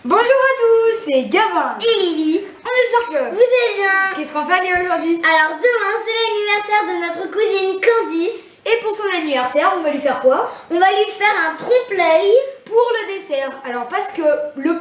Bonjour à tous, c'est Gavin et Lily. On espère que vous allez bien. Qu'est-ce qu'on fait aller aujourd'hui? Alors demain c'est l'anniversaire de notre cousine Candice. Et pour son anniversaire, on va lui faire quoi? On va lui faire un trompe-l'œil pour le dessert. Alors parce que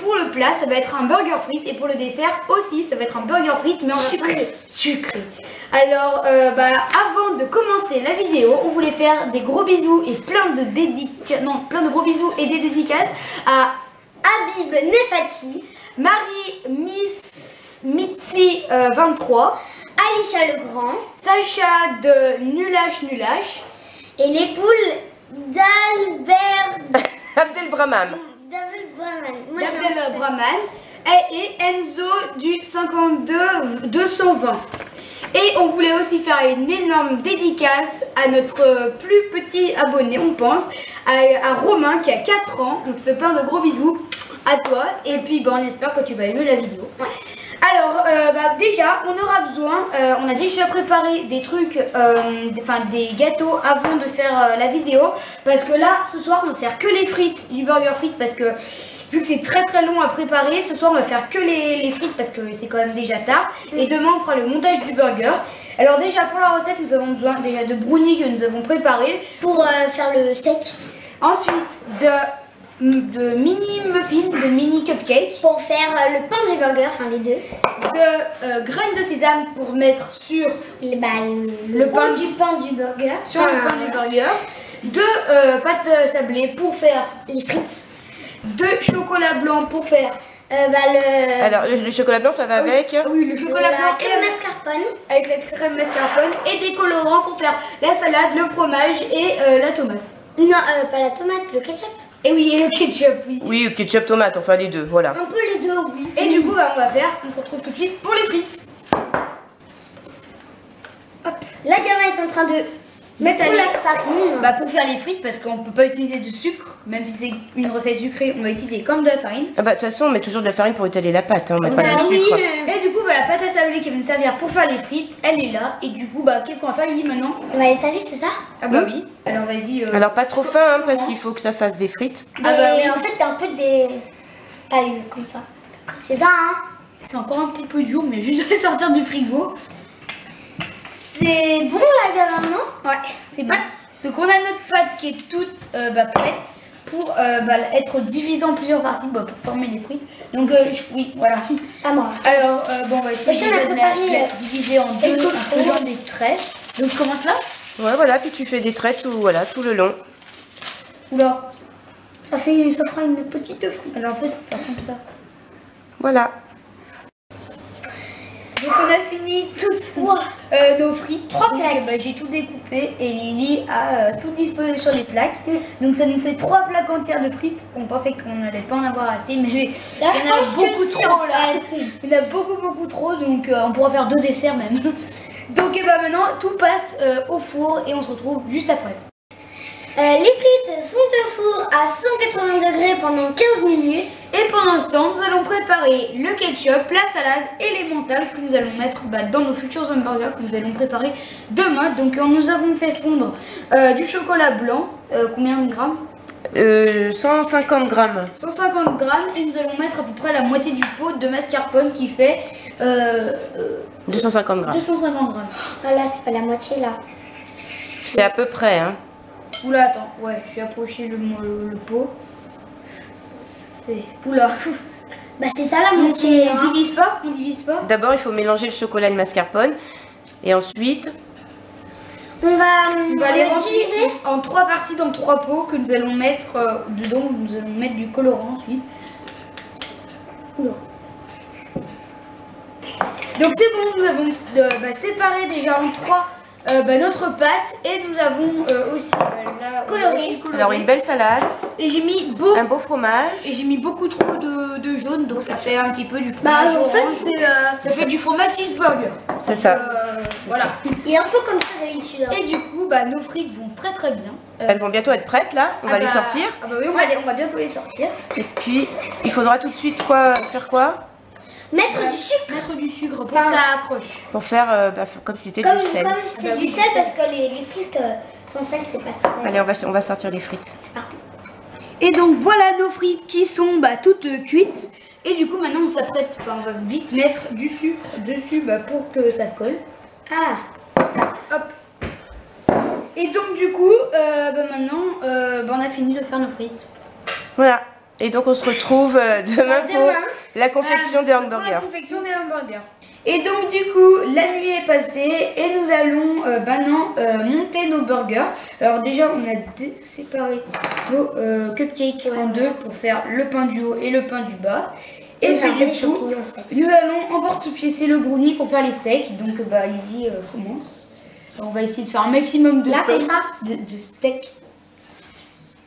pour le plat, ça va être un burger frites et pour le dessert aussi, ça va être un burger frites mais en sucré. Sucré. Alors avant de commencer la vidéo, on voulait faire des gros bisous et plein de gros bisous et des dédicaces à Habib Nefati, Marie Mitzi 23, Alicia Legrand, Sacha de Nulash et les poules d'Albert Abdelbrahman et Enzo du 52 220. Et on voulait aussi faire une énorme dédicace à notre plus petit abonné, on pense, à Romain qui a 4 ans. On te fait plein de gros bisous à toi. Et puis on espère que tu vas aimer la vidéo. Ouais. Alors déjà on aura besoin, on a déjà préparé des trucs, des gâteaux avant de faire la vidéo. Parce que là ce soir on va faire que les frites du burger frites parce que vu que c'est très long à préparer, ce soir on va faire que les frites parce que c'est quand même déjà tard. Et demain on fera le montage du burger. Alors déjà pour la recette nous avons besoin déjà de brownies que nous avons préparé pour faire le steak. Ensuite de mini muffins, de mini cupcakes. Pour faire le pain du burger, enfin les deux. De graines de sésame pour mettre sur le pain du burger. Sur le pain du burger. De pâte sablée pour faire les frites. De chocolat blanc pour faire Alors le chocolat blanc ça va avec oui, le chocolat blanc crème mascarpone. Avec la crème mascarpone et des colorants pour faire la salade, le fromage et la tomate. Non, pas la tomate, le ketchup. Et oui, et le ketchup, oui. Oui, ketchup tomate, enfin les deux, voilà. Un peu les deux, oui. Et du coup, on se retrouve tout de suite pour les frites. Hop. La Gavin est en train de mettre la farine. Pour faire les frites, parce qu'on peut pas utiliser de sucre, même si c'est une recette sucrée, on va utiliser comme de la farine. Ah de toute façon, on met toujours de la farine pour étaler la pâte, hein, on met pas de sucre. Et du coup, la pâte à sablé qui va nous servir pour faire les frites, elle est là. Et du coup, qu'est-ce qu'on va faire, Lily, maintenant? On va l'étaler, c'est ça? Ah oui. Alors vas-y. Alors pas trop fin, hein, parce qu'il faut que ça fasse des frites. Oui. En fait, t'as un peu des tailles comme ça. C'est ça, hein? C'est encore un petit peu dur, mais juste de sortir du frigo. C'est bon la Gavin, non? Ouais, c'est bon. Donc on a notre pâte qui est toute prête pour être divisée en plusieurs parties pour former les frites. Donc oui, voilà. À moi. Alors on va essayer de la diviser en deux en faisant des traits. Donc je commence là? Ouais, voilà, puis tu fais des traits tout le long. Oula, ça fera une petite frite. Alors en fait, on va faire comme ça. Voilà. Donc on a fini toutes nos frites. 3 plaques. J'ai tout découpé et Lily a tout disposé sur les plaques. Donc ça nous fait 3 plaques entières de frites. On pensait qu'on n'allait pas en avoir assez, mais là, il y en a beaucoup trop là. Il y en a beaucoup trop, donc on pourra faire 2 desserts même. Donc maintenant tout passe au four et on se retrouve juste après. Les frites sont au four à 180 degrés pendant 15 minutes. Et pendant ce temps, nous allons préparer le ketchup, la salade et les mentales que nous allons mettre dans nos futurs hamburgers que nous allons préparer demain. Donc nous avons fait fondre du chocolat blanc, combien de grammes? 150 grammes. 150 grammes et nous allons mettre à peu près la moitié du pot de mascarpone qui fait 250 grammes. 250 grammes. Ah là, c'est pas la moitié là. C'est à peu près, hein. Oula, attends, ouais, j'ai approché le pot. Oula. C'est ça la moitié. On divise pas. D'abord, il faut mélanger le chocolat et le mascarpone. Et ensuite, on va les diviser en 3 parties dans 3 pots que nous allons mettre dedans. Nous allons mettre du colorant ensuite. Oula. Donc c'est bon, nous avons séparé déjà en 3 notre pâte et nous avons aussi coloré. Alors une belle salade. Et j'ai mis un beau fromage. Et j'ai mis beaucoup trop de jaune, donc ça fait un petit peu du fromage. En fait, ça fait du fromage cheeseburger. C'est ça. Voilà. Il est un peu comme ça d'habitude. Et du coup, nos frites vont très bien. Elles vont bientôt être prêtes là. On va les sortir. Ah oui, on va bientôt les sortir. Et puis, il faudra tout de suite faire quoi? Mettre du sucre. Mettre du sucre pour que ça accroche. Pour faire comme si c'était du sel. Comme si c'était du sel parce que les frites sans sel c'est pas très... Allez, on va sortir les frites. C'est parti. Et donc voilà nos frites qui sont toutes cuites. Et du coup maintenant on s'apprête, enfin on va vite mettre du sucre dessus pour que ça colle. Ah, Hop. Et donc du coup maintenant on a fini de faire nos frites. Voilà. Et donc on se retrouve demain pour la confection des Pour la hamburgers. confection des hamburgers. Et donc du coup la nuit est passée et nous allons maintenant monter nos burgers. Alors déjà on a séparé nos cupcakes en deux pour faire le pain du haut et le pain du bas. Et puis du coup nous allons emporte-piécer le brownie pour faire les steaks. Donc Lily commence. Alors, on va essayer de faire un maximum de là, steaks. comme ça De steaks.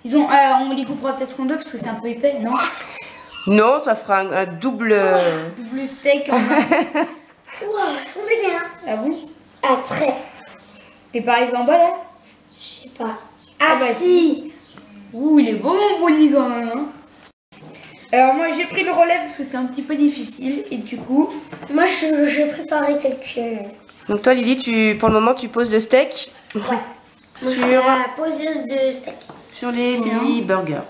Ils ont, on les coupera peut-être en deux parce que c'est un peu épais, non? Non, ça fera un double... Double steak en un. Wow, c'est compliqué, hein. Ah bon? Ah, très. T'es pas arrivé en bas là? Je sais pas. Ah bah si. Ouh, il est beau mon brownie quand même. Hein. Alors moi j'ai pris le relais parce que c'est un petit peu difficile et du coup... Moi, j'ai préparé quelques... Donc toi Lily, pour le moment tu poses le steak Ouais. Moi, je suis sur, la poseuse de steak. sur les mini burgers.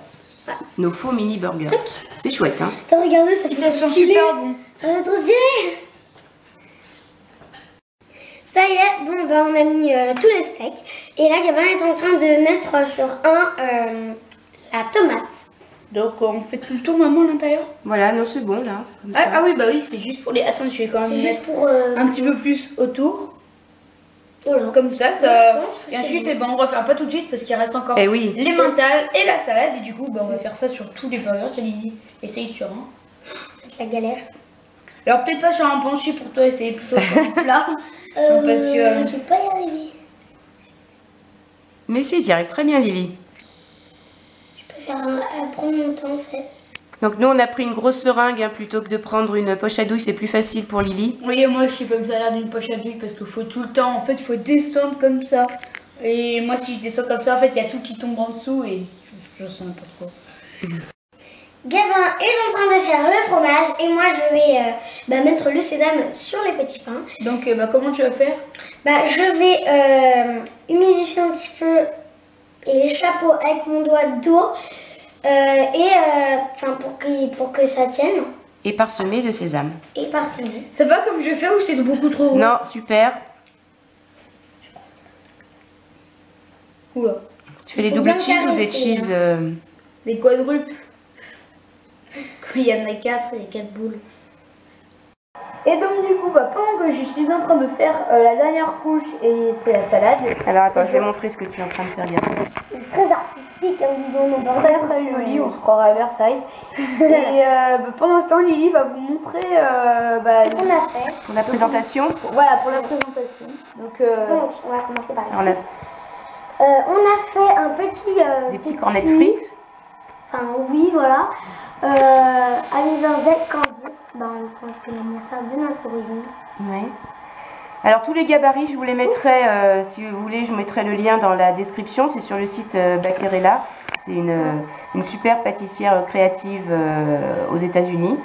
Ouais. Nos faux mini burgers. C'est chouette hein. Attends, regardez, ça fait Ça trop sent stylé. super bon. Ça fait trop stylé. Ça y est, bon, on a mis tous les steaks. Et là, Gabin est en train de mettre sur la tomate. Donc on fait tout le tour maman à l'intérieur. Voilà, non c'est bon là. Comme ça. Ah oui bah oui c'est juste pour les... Attends je vais quand même C'est mettre juste pour... un petit peu plus autour. Voilà. Comme ça, Ouais, je pense que et c'est ensuite, bon. on va faire pas tout de suite parce qu'il reste encore Eh oui. les mentales et la salade. Et du coup, on va faire ça sur tous les burgers. C'est Lily, essaye sur un. C'est la galère. Alors, peut-être pas sur un penché pour toi, essaye plutôt sur un plat. Non, parce que. Je vais pas y arriver. Mais si, tu y arrives très bien Lily. Je peux faire prendre mon temps en fait. Donc nous on a pris une grosse seringue hein, plutôt que de prendre une poche à douille, c'est plus facile pour Lily. Oui, moi, je sais pas me salaire d'une poche à douille parce qu'il faut tout le temps, en fait, il faut descendre comme ça. Et moi, si je descends comme ça, en fait, il y a tout qui tombe en dessous et je sais pas trop. Gabin est en train de faire le fromage et moi je vais mettre le sésame sur les petits pains. Donc, comment tu vas faire? Je vais humidifier un petit peu les chapeaux avec mon doigt d'eau pour que ça tienne Et parsemer de sésame. et parsemer. Ça va comme je fais ou c'est beaucoup trop gros? Non, super. Oula. Tu fais des faut double bien cheese ou des caresser, cheese Des quadruples. Parce qu'il y en a 4 et 4 boules. Et donc du coup, pendant que je suis en train de faire la dernière couche et c'est la salade. Alors attends, je vais montrer ce que tu es en train de faire. Regarde. C'est très artistique, hein, disons, mon Très très joli, on se croirait à Versailles. Et pendant ce temps, Lily va vous montrer Ce qu'on a fait. Pour la présentation, voilà, pour la présentation. Donc, Donc, on va commencer par alors, là. On a fait un petit... des petits cornets de frites. Enfin, oui, voilà. Anniversaire Candice. C'est l'anniversaire de notre origine. Oui. Alors tous les gabarits, je vous les mettrai, si vous voulez, je mettrai le lien dans la description. C'est sur le site Bakerella. C'est une super pâtissière créative aux États-Unis.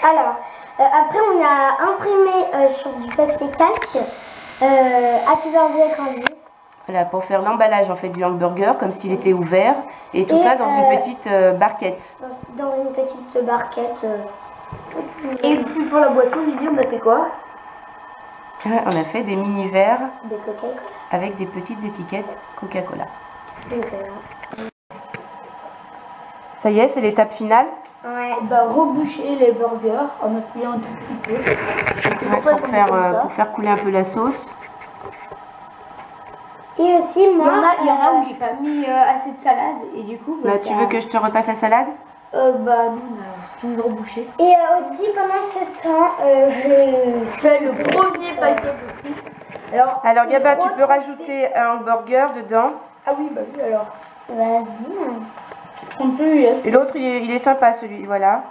Alors, après, on a imprimé sur du papier calque Anniversaire Candice. Voilà, pour faire l'emballage en fait du hamburger, comme s'il était ouvert, et tout Et, ça dans une petite barquette. Dans une petite barquette. et puis pour la boisson, Lily, on a fait quoi? On a fait des mini verres Des coquillettes. avec des petites étiquettes Coca-Cola. Donc, Ça y est, c'est l'étape finale. ouais. On va reboucher les burgers en appuyant un tout petit peu. Ouais, pour faire couler un peu la sauce. Et aussi, moi... Il y en a où j'ai pas mis assez de salade et du coup... Tu veux que je te repasse la salade? nous on a fini de reboucher. Et aussi, pendant ce temps, je fais le premier paquet de frites. Alors Gabin, tu peux rajouter un hamburger dedans. Ah oui, oui, alors. Vas-y. On peut, Et l'autre, il est sympa celui, voilà.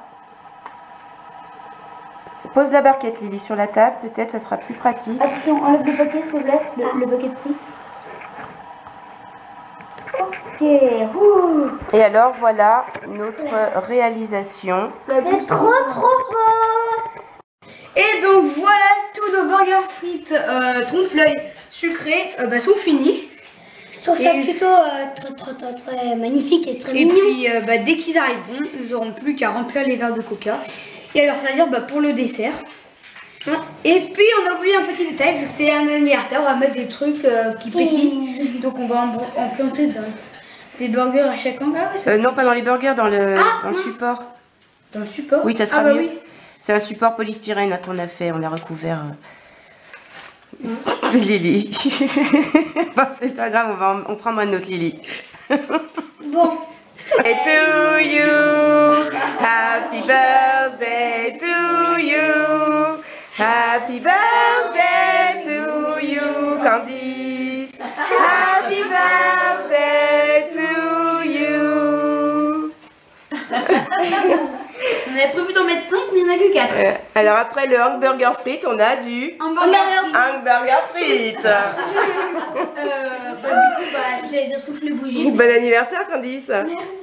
Pose la barquette Lily sur la table, peut-être ça sera plus pratique. Attention, enlève le paquet s'il te plaît, le paquet de frites. Ok. Ouh. Et alors voilà notre réalisation. C'est trop fort. Et donc voilà, tous nos burgers frites trompe-l'œil sucrés sont finis. Je trouve ça plutôt très magnifique et très Et mignon. puis dès qu'ils arriveront, nous n'aurons plus qu'à remplir les verres de coca. Et alors ça veut dire pour le dessert. Et puis on a oublié un petit détail, vu que c'est un anniversaire, on va mettre des trucs qui pétillent. Donc on va en planter dans des burgers à chaque angle. Ah ouais, non, pas dans les burgers, dans le support. Dans le support? Oui, ça sera mieux. Oui. C'est un support polystyrène qu'on a fait, on a recouvert Lily. Bon, c'est pas grave, on prend moins de notre Lily. Bon. Birthday to you, happy birthday to you, happy birthday to you, Candice, happy birthday to you. On avait prévu d'en mettre 5, mais il n'y en a que 4. Alors après le hamburger frites, on a du hamburger frites. Du coup, j'allais dire souffle bougie. Bon anniversaire, Candice. Merci.